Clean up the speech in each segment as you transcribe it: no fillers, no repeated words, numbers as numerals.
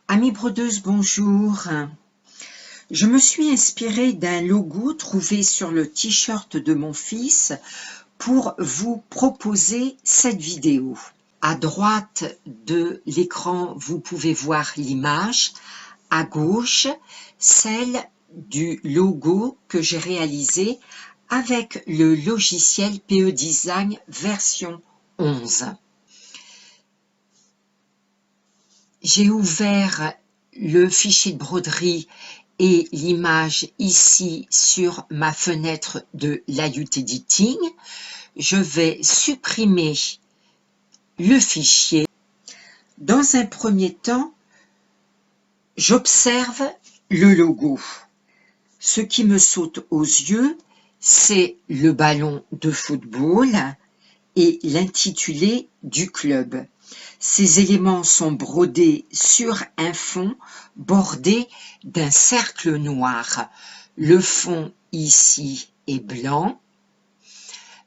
Amis brodeuses, bonjour. Je me suis inspirée d'un logo trouvé sur le t-shirt de mon fils pour vous proposer cette vidéo. À droite de l'écran, vous pouvez voir l'image. À gauche, celle du logo que j'ai réalisé avec le logiciel PE Design version 11. J'ai ouvert le fichier de broderie et l'image ici sur ma fenêtre de Layout Editing. Je vais supprimer le fichier. Dans un premier temps, j'observe le logo. Ce qui me saute aux yeux, c'est le ballon de football et l'intitulé du club. Ces éléments sont brodés sur un fond bordé d'un cercle noir. Le fond ici est blanc,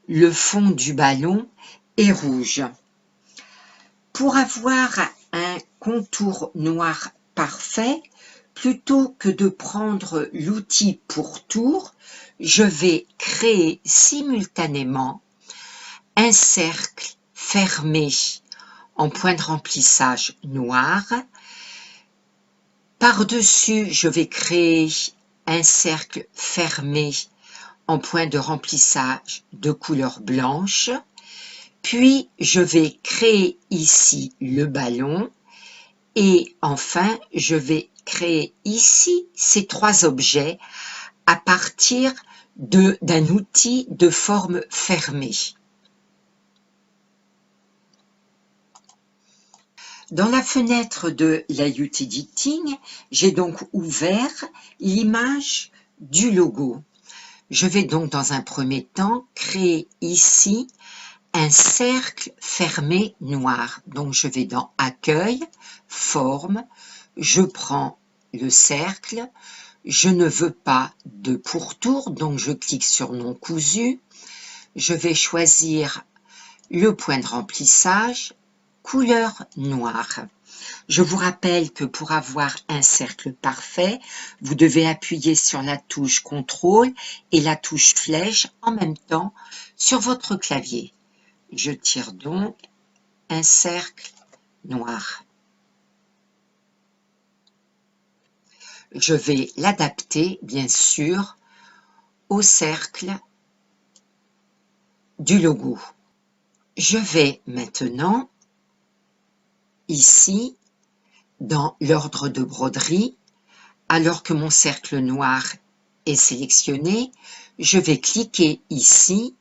le fond du ballon est rouge. Pour avoir un contour noir parfait, plutôt que de prendre l'outil pour tour, je vais créer simultanément un cercle fermé en point de remplissage noir. Par-dessus, je vais créer un cercle fermé en point de remplissage de couleur blanche. Puis, je vais créer ici le ballon. Et enfin, je vais créer ici ces trois objets à partir d'un outil de forme fermée. Dans la fenêtre de Layout Editing, j'ai donc ouvert l'image du logo. Je vais donc dans un premier temps créer ici un cercle fermé noir. Donc je vais dans Accueil, Forme, je prends le cercle, je ne veux pas de pourtour, donc je clique sur Non cousu, je vais choisir le point de remplissage, couleur noire. Je vous rappelle que pour avoir un cercle parfait, vous devez appuyer sur la touche CTRL et la touche flèche en même temps sur votre clavier. Je tire donc un cercle noir. Je vais l'adapter, bien sûr, au cercle du logo. Je vais maintenant, ici, dans l'ordre de broderie, alors que mon cercle noir est sélectionné, je vais cliquer ici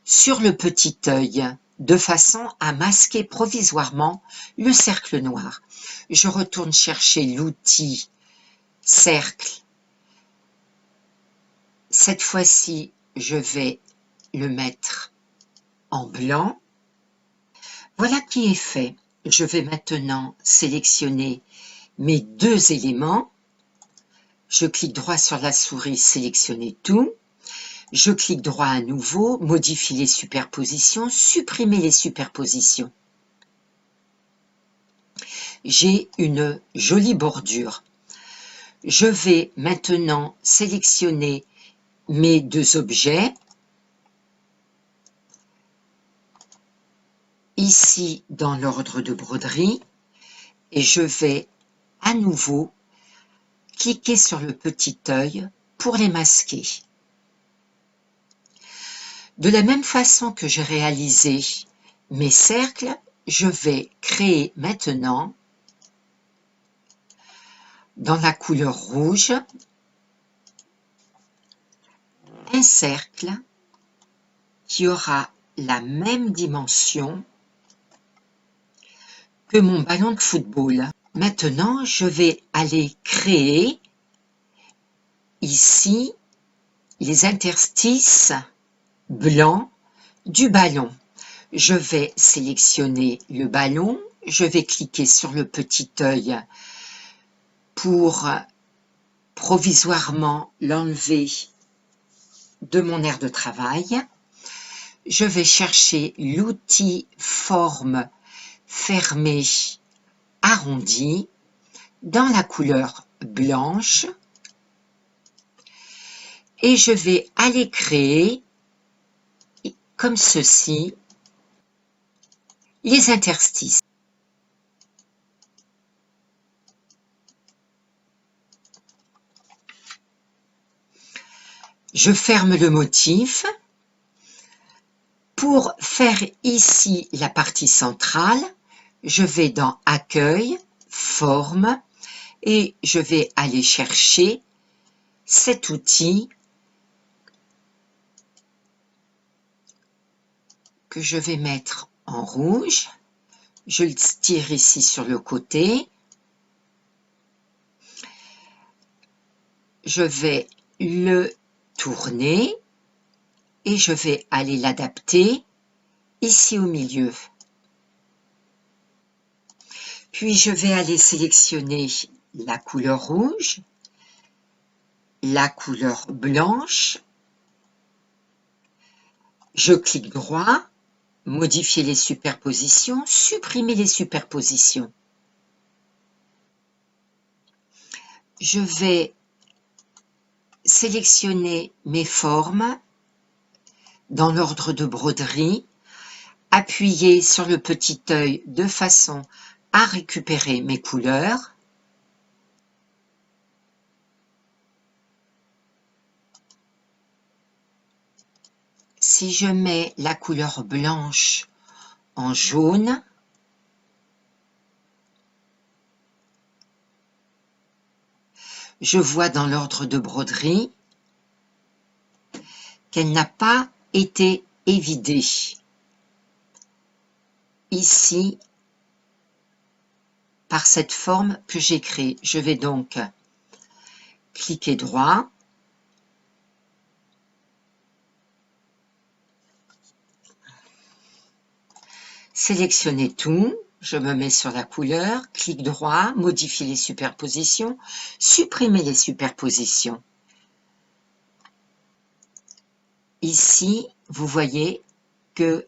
sur le petit œil de façon à masquer provisoirement le cercle noir. Je retourne chercher l'outil cercle. Cette fois-ci, je vais le mettre en blanc. Voilà qui est fait. Je vais maintenant sélectionner mes deux éléments. Je clique droit sur la souris, sélectionner tout. Je clique droit à nouveau, modifier les superpositions, supprimer les superpositions. J'ai une jolie bordure. Je vais maintenant sélectionner mes deux objets. Ici, dans l'ordre de broderie, et je vais à nouveau cliquer sur le petit œil pour les masquer. De la même façon que j'ai réalisé mes cercles, je vais créer maintenant, dans la couleur rouge, un cercle qui aura la même dimension que mon ballon de football. Maintenant, je vais aller créer ici les interstices blancs du ballon. Je vais sélectionner le ballon, je vais cliquer sur le petit œil pour provisoirement l'enlever de mon aire de travail. Je vais chercher l'outil forme fermée arrondie. dans la couleur blanche et je vais aller créer, comme ceci, les interstices. Je ferme le motif. Pour faire ici la partie centrale, je vais dans Accueil, Forme, et je vais aller chercher cet outil que je vais mettre en rouge. Je le tire ici sur le côté. Je vais le tourner et je vais aller l'adapter ici au milieu. Puis je vais aller sélectionner la couleur rouge, la couleur blanche. Je clique droit, modifier les superpositions, supprimer les superpositions. Je vais sélectionner mes formes dans l'ordre de broderie, appuyer sur le petit œil de façon à récupérer mes couleurs. Si je mets la couleur blanche en jaune, je vois dans l'ordre de broderie qu'elle n'a pas été évidée. Ici, par cette forme que j'ai créée, je vais donc cliquer droit, sélectionner tout, je me mets sur la couleur, clic droit, modifier les superpositions, supprimer les superpositions. Ici, vous voyez que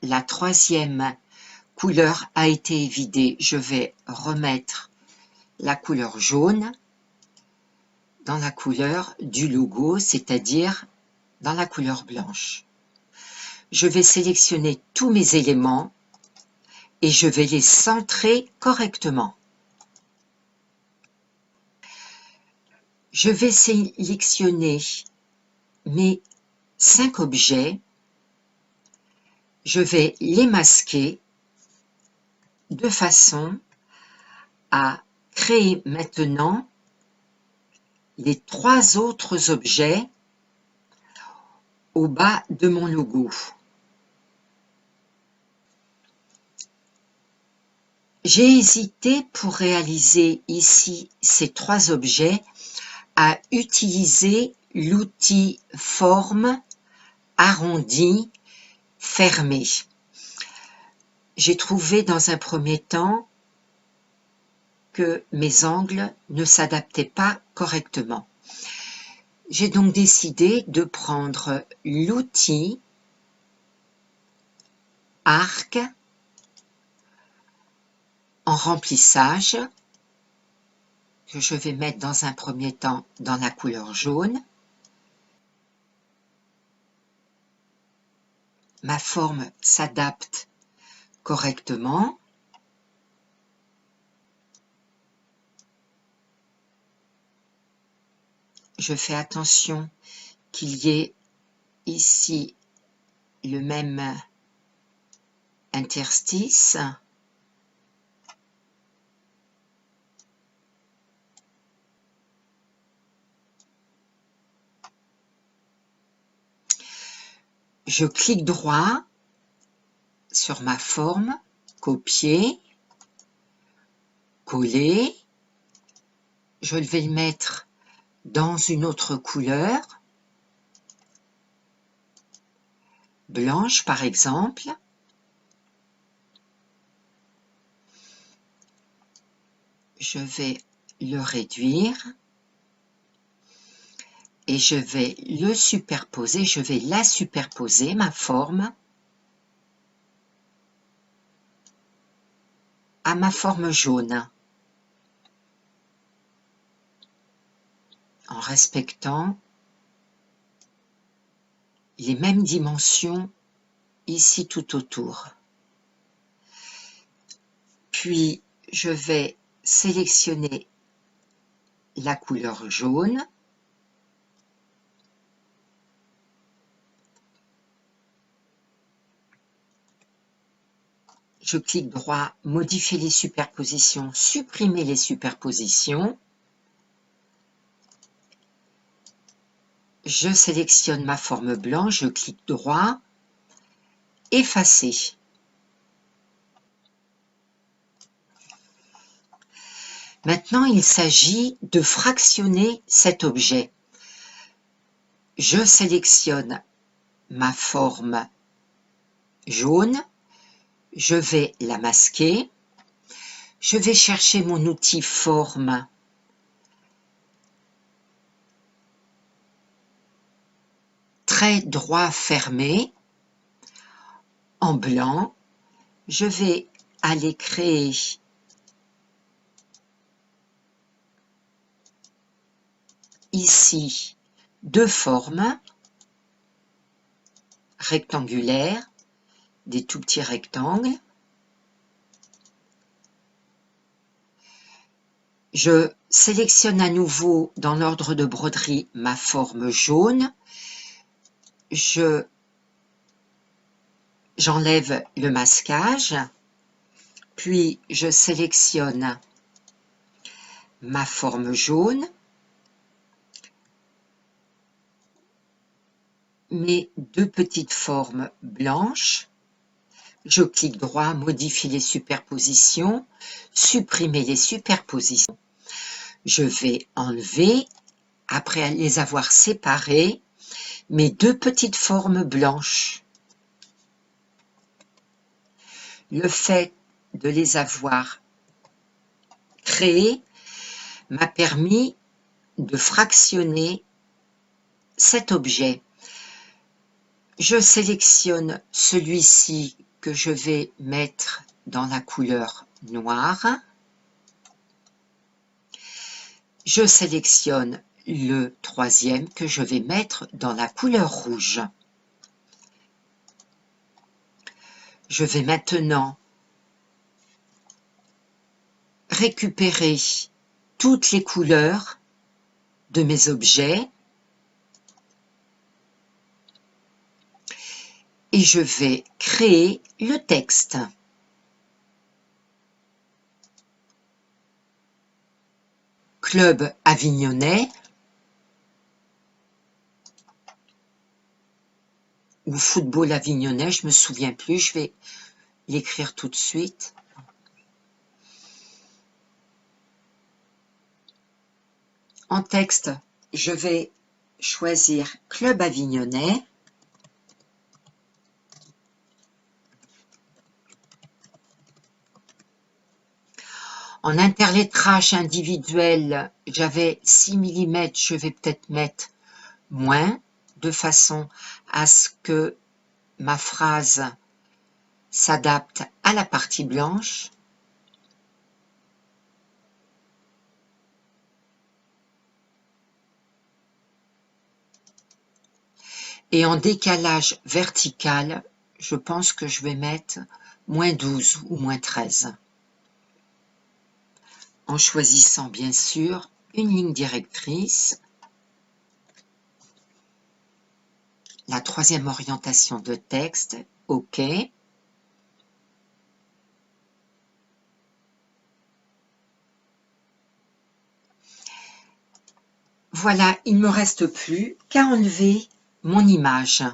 la troisième couleur a été évidée. Je vais remettre la couleur jaune dans la couleur du logo, c'est-à-dire dans la couleur blanche. Je vais sélectionner tous mes éléments et je vais les centrer correctement. Je vais sélectionner mes 5 objets. Je vais les masquer de façon à créer maintenant les 3 autres objets au bas de mon logo. J'ai hésité pour réaliser ici ces 3 objets à utiliser l'outil forme arrondi fermé. J'ai trouvé dans un premier temps que mes angles ne s'adaptaient pas correctement. J'ai donc décidé de prendre l'outil arc en remplissage que je vais mettre dans un premier temps dans la couleur jaune. Ma forme s'adapte correctement. Je fais attention qu'il y ait ici le même interstice. Je clique droit sur ma forme, copier, coller. Je vais le mettre dans une autre couleur, blanche par exemple. Je vais le réduire et je vais le superposer, je vais la superposer, ma forme, à ma forme jaune. respectant les mêmes dimensions ici tout autour. Puis je vais sélectionner la couleur jaune. Je clique droit, modifier les superpositions, supprimer les superpositions. Je sélectionne ma forme blanche, je clique droit, effacer. Maintenant, il s'agit de fractionner cet objet. Je sélectionne ma forme jaune, je vais la masquer, je vais chercher mon outil forme trait droit fermé en blanc, je vais aller créer ici deux formes rectangulaires, des tout petits rectangles. Je sélectionne à nouveau dans l'ordre de broderie ma forme jaune. J'enlève le masquage, puis je sélectionne ma forme jaune, mes deux petites formes blanches, je clique droit, modifier les superpositions, supprimer les superpositions. Je vais enlever, après les avoir séparées, mes deux petites formes blanches. Le fait de les avoir créées m'a permis de fractionner cet objet. Je sélectionne celui-ci que je vais mettre dans la couleur noire. Je sélectionne le troisième que je vais mettre dans la couleur rouge. Je vais maintenant récupérer toutes les couleurs de mes objets et je vais créer le texte. Club Avignonnais ou Football Avignonnais, je me souviens plus, je vais l'écrire tout de suite. En texte, je vais choisir Club Avignonnais. En interlettrage individuel, j'avais 6 mm, je vais peut-être mettre moins, de façon à ce que ma phrase s'adapte à la partie blanche. Et en décalage vertical, je pense que je vais mettre moins 12 ou moins 13. En choisissant bien sûr une ligne directrice, la troisième orientation de texte, OK. Voilà, il ne me reste plus qu'à enlever mon image.